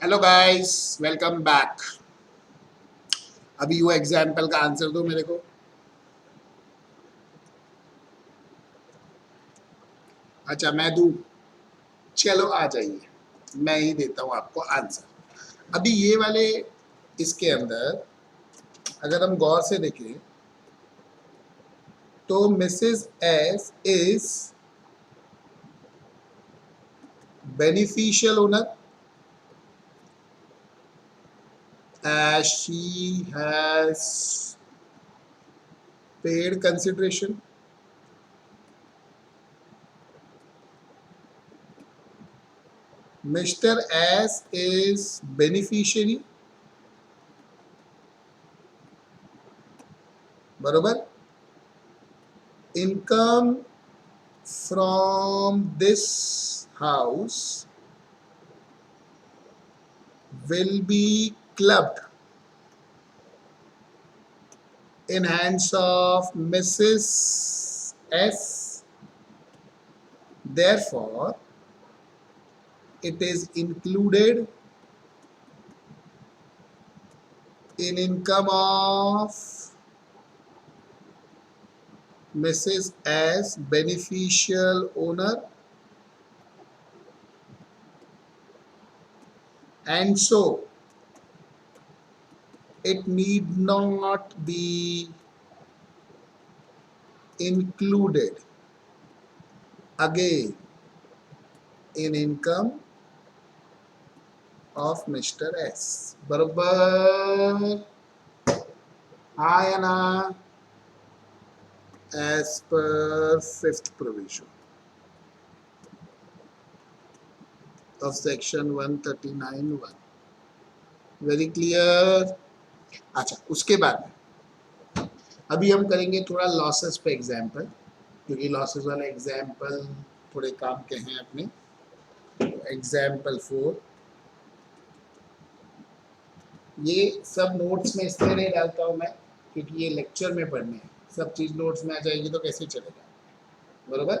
Hello guys, welcome back. अभी वो example का आंसर दो मेरे को। अच्छा, मैं दूं? चलो आ जाइए, मैं ही देता हूँ आपको आंसर। अभी ये वाले इसके अंदर अगर हम गौर से देखें तो Mrs S is beneficial owner as she has paid consideration. Mr. S is beneficiary, बरोबर। Income from this house will be clubbed in hands of Mrs. S. Therefore, it is included in income of Mrs. S, beneficial owner, and so it need not be included again in income of Mr. S. बरोबर, हाँ या ना? As per fifth provision of section 139(1). Very clear. अच्छा, उसके बाद अभी हम करेंगे थोड़ा लॉसेस पे एग्जाम्पल, क्योंकि लॉसेस वाला एग्जाम्पल थोड़े काम के हैं अपने। एग्जाम्पल 4, ये सब नोट्स में इसलिए नहीं डालता हूँ मैं क्योंकि ये लेक्चर में पढ़ने हैं। सब चीज़ नोट्स में आ जाएगी तो कैसे चलेगा, बरोबर।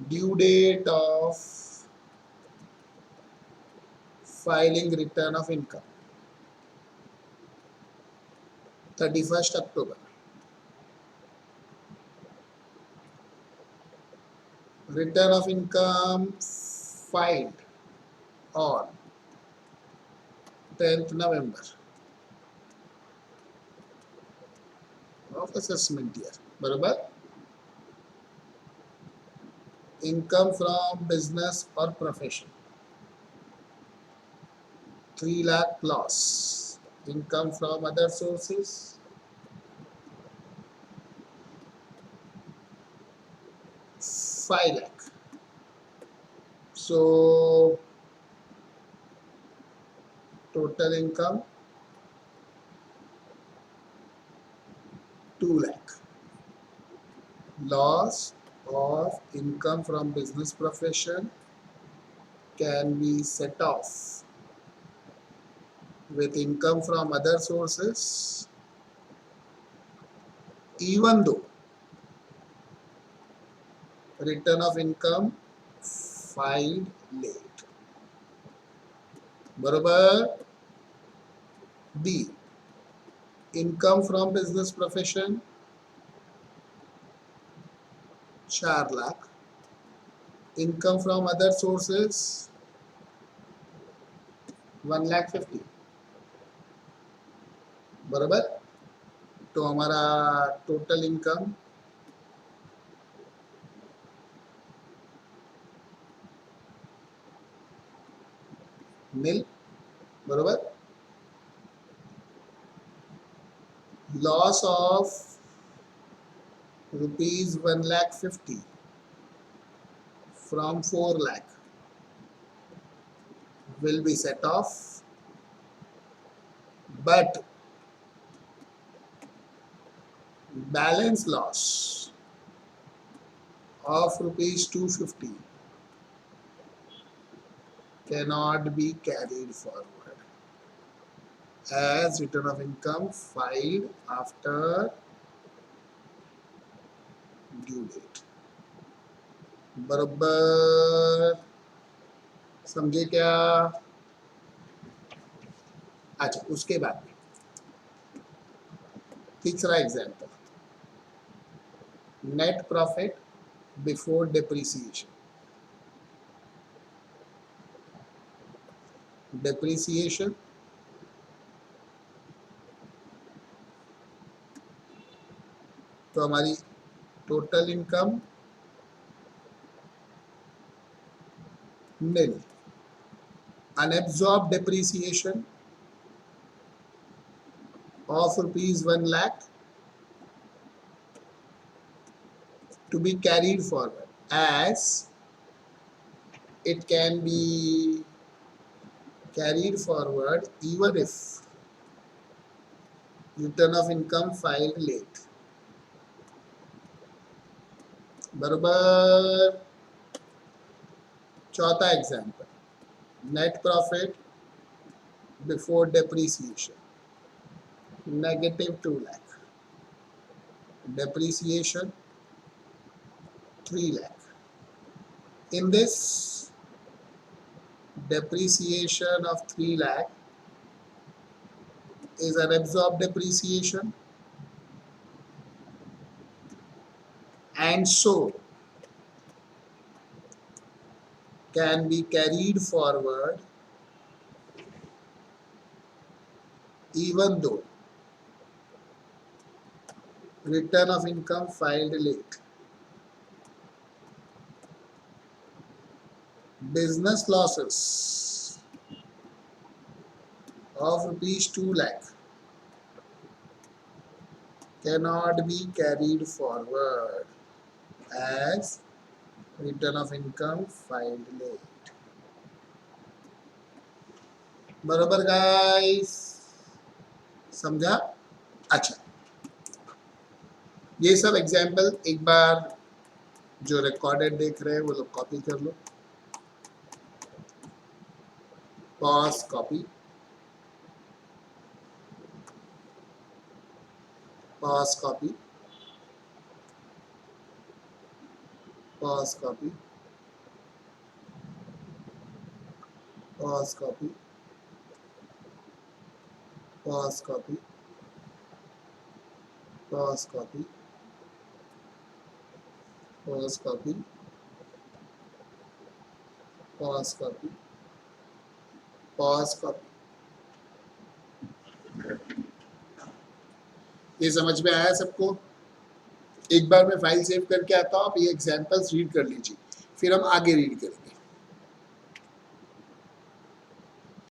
Due date of filing return of income 31 October. Return of income filed on 10th November of assessment year, बरोबर। Income from business or profession 3 lakh plus. Income from other sources 5 lakh. So total income 2 lakh. Loss of income from business profession can be set off with income from other sources even though return of income filed late, बरोबर। B, income from business profession 4 lakh, income from other sources 1,50,000, बरोबर। तो हमारा total income नील, बरोबर। Loss of rupees 1,50,000 from 4 lakh will be set off, but balance loss of rupees 250 cannot be carried forward as return of income filed after due date, बरोबर। समझे क्या? अच्छा, उसके बाद तीसरा example, net profit before depreciation. Depreciation तो हमारी total income nil, unabsorbed depreciation of rupees 1 lakh to be carried forward, as it can be carried forward even if return of income filed late. बरोबर। चौथा example, net profit before depreciation -2 lakh, depreciation 3 lakh. In this depreciation of 3 lakh is an absorbed depreciation, and so can be carried forward even though return of income filed late. Business losses of rupees 2 lakh cannot be carried forward as return of income filed late. बरोबर guys, समझा? अच्छा, ये सब example एक बार जो recorded देख रहे हैं वो लोग कॉपी कर लो, pause copy, pause copy, pause copy, pause copy, pause copy, pause copy, pause copy, pause copy, pause copy. ये समझ में आया सबको? एक बार मैं फाइल सेव करके आता हूँ, आप ये एग्जाम्पल्स रीड कर लीजिए, फिर हम आगे रीड करेंगे।